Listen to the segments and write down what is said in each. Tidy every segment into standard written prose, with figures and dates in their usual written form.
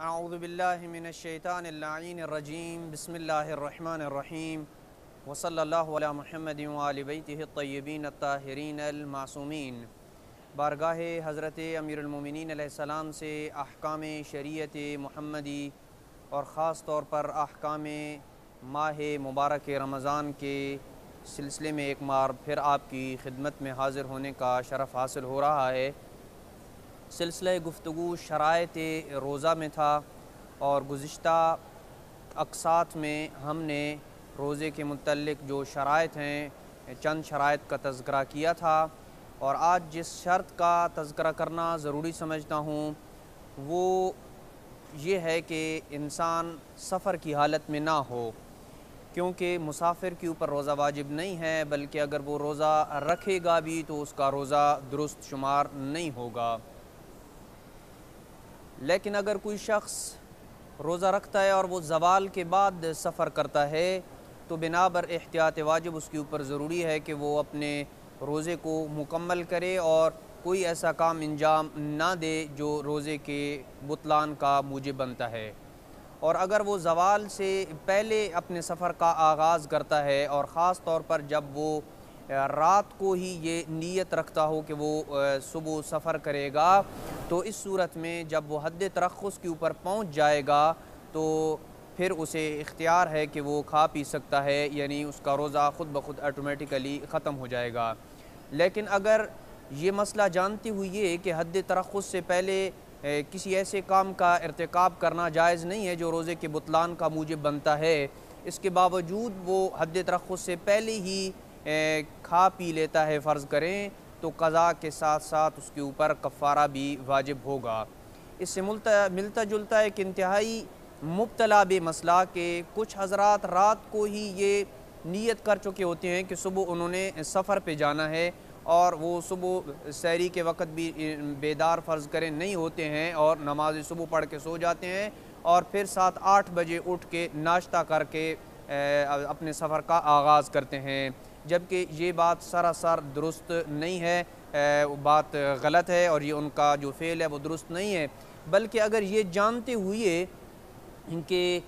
اعوذ باللہ من الشیطان اللعین الرجیم بسم اللہ الرحمن الرحیم وصلی اللہ علی محمد وآل بیتہ الطیبین الطاہرین المعصومین۔ بارگاہ حضرت امیر المومنین علیہ السلام سے احکام شریعت محمدی اور خاص طور پر احکام ماہ مبارک رمضان کے سلسلے میں ایک بار پھر آپ کی خدمت میں حاضر ہونے کا شرف حاصل ہو رہا ہے۔ سلسلہ گفتگو شرائط روزہ میں تھا اور گزشتہ اقساط میں ہم نے روزے کے متعلق جو شرائط ہیں چند شرائط کا تذکرہ کیا تھا، اور آج جس شرط کا تذکرہ کرنا ضروری سمجھتا ہوں وہ یہ ہے کہ انسان سفر کی حالت میں نہ ہو، کیونکہ مسافر کے اوپر روزہ واجب نہیں ہے، بلکہ اگر وہ روزہ رکھے گا بھی تو اس کا روزہ درست شمار نہیں ہوگا۔ لیکن اگر کوئی شخص روزہ رکھتا ہے اور وہ زوال کے بعد سفر کرتا ہے تو بنا بر احتیاط واجب اس کے اوپر ضروری ہے کہ وہ اپنے روزے کو مکمل کرے اور کوئی ایسا کام انجام نہ دے جو روزے کے بطلان کا موجب بنتا ہے۔ اور اگر وہ زوال سے پہلے اپنے سفر کا آغاز کرتا ہے اور خاص طور پر جب وہ رات کو ہی یہ نیت رکھتا ہو کہ وہ صبح سفر کرے گا، تو اس صورت میں جب وہ حد ترخص کے اوپر پہنچ جائے گا تو پھر اسے اختیار ہے کہ وہ کھا پی سکتا ہے، یعنی اس کا روزہ خود بخود آٹومیٹیکلی ختم ہو جائے گا۔ لیکن اگر یہ مسئلہ جانتے ہوئے کہ حد ترخص سے پہلے کسی ایسے کام کا ارتکاب کرنا جائز نہیں ہے جو روزے کے بطلان کا موجب بنتا ہے، اس کے باوجود وہ حد ترخص سے پہلے ہی کھا پی لیتا ہے فرض کریں، تو قضا کے ساتھ ساتھ اس کے اوپر کفارہ بھی واجب ہوگا۔ اس سے ملتا جلتا ایک انتہائی مبتلا بے مسئلہ کہ کچھ حضرات رات کو ہی یہ نیت کر چکے ہوتے ہیں کہ صبح انہوں نے سفر پہ جانا ہے، اور وہ صبح سحری کے وقت بھی بیدار فرض کریں نہیں ہوتے ہیں اور نماز صبح پڑھ کے سو جاتے ہیں، اور پھر 7-8 بجے اٹھ کے ناشتہ کر کے اپنے سفر کا آغاز کرتے ہیں، جبکہ یہ بات سراسر درست نہیں ہے، بات غلط ہے، اور یہ ان کا جو فعل ہے وہ درست نہیں ہے۔ بلکہ اگر یہ جانتے ہوئے کہ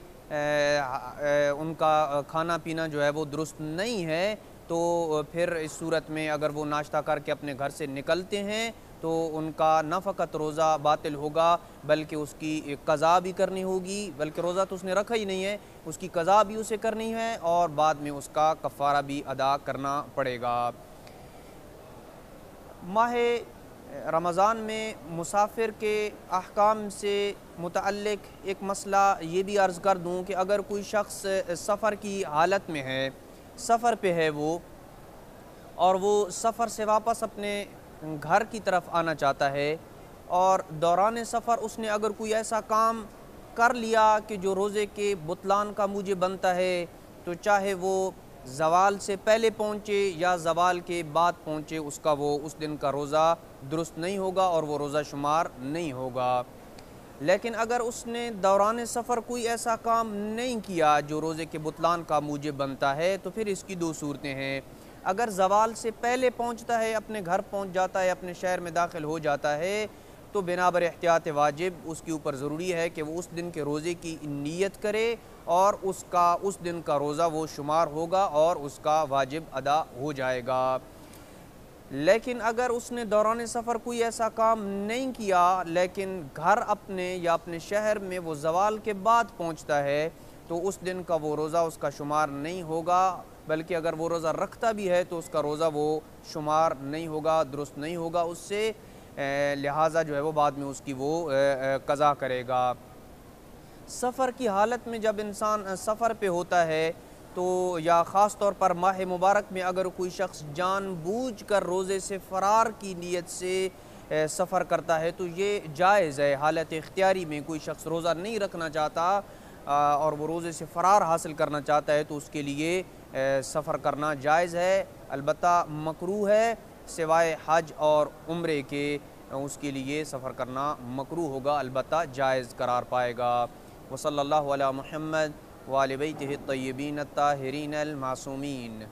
ان کا کھانا پینا جو ہے وہ درست نہیں ہے، تو پھر اس صورت میں اگر وہ ناشتہ کر کے اپنے گھر سے نکلتے ہیں تو ان کا نہ فقط روزہ باطل ہوگا بلکہ اس کی قضا بھی کرنی ہوگی، بلکہ روزہ تو اس نے رکھا ہی نہیں ہے، اس کی قضا بھی اسے کرنی ہے اور بعد میں اس کا کفارہ بھی ادا کرنا پڑے گا۔ ماہ رمضان میں مسافر کے احکام سے متعلق ایک مسئلہ یہ بھی عرض کر دوں کہ اگر کوئی شخص سفر کی حالت میں ہے، سفر پہ ہے وہ، اور وہ سفر سے واپس اپنے گھر کی طرف آنا چاہتا ہے، اور دوران سفر اس نے اگر کوئی ایسا کام کر لیا کہ جو روزے کے بطلان کا موجب بنتا ہے، تو چاہے وہ زوال سے پہلے پہنچے یا زوال کے بعد پہنچے، اس کا وہ اس دن کا روزہ درست نہیں ہوگا اور وہ روزہ شمار نہیں ہوگا۔ لیکن اگر اس نے دوران سفر کوئی ایسا کام نہیں کیا جو روزے کے بطلان کا موجب بنتا ہے، تو پھر اس کی دو صورتیں ہیں۔ اگر زوال سے پہلے پہنچتا ہے، اپنے گھر پہنچ جاتا ہے، اپنے شہر میں داخل ہو جاتا ہے، تو بنا بر احتیاط واجب اس کے اوپر ضروری ہے کہ وہ اس دن کے روزے کی نیت کرے اور اس دن کا روزہ وہ شمار ہوگا اور اس کا واجب ادا ہو جائے گا۔ لیکن اگر اس نے دوران سفر کوئی ایسا کام نہیں کیا لیکن گھر اپنے یا اپنے شہر میں وہ زوال کے بعد پہنچتا ہے، تو اس دن کا وہ روزہ اس کا شمار نہیں ہوگا، بلکہ اگر وہ روزہ رکھتا بھی ہے تو اس کا روزہ وہ شمار نہیں ہوگا، درست نہیں ہوگا اس سے، لہٰذا جو ہے وہ بعد میں اس کی وہ قضا کرے گا۔ سفر کی حالت میں جب انسان سفر پہ ہوتا ہے تو یا خاص طور پر ماہ مبارک میں اگر کوئی شخص جان بوجھ کر روزے سے فرار کی نیت سے سفر کرتا ہے تو یہ جائز ہے۔ حالت اختیاری میں کوئی شخص روزہ نہیں رکھنا چاہتا اور وہ روزے سے فرار حاصل کرنا چاہتا ہے تو اس کے لیے سفر کرنا جائز ہے، البتہ مکروہ ہے، سوائے حج اور عمرے کے اس کے لیے سفر کرنا مکروہ ہوگا، البتہ جائز قرار پائے گا۔ وصلی اللہ علی محمد وآل بیتہ الطیبین الطاہرین المعصومین۔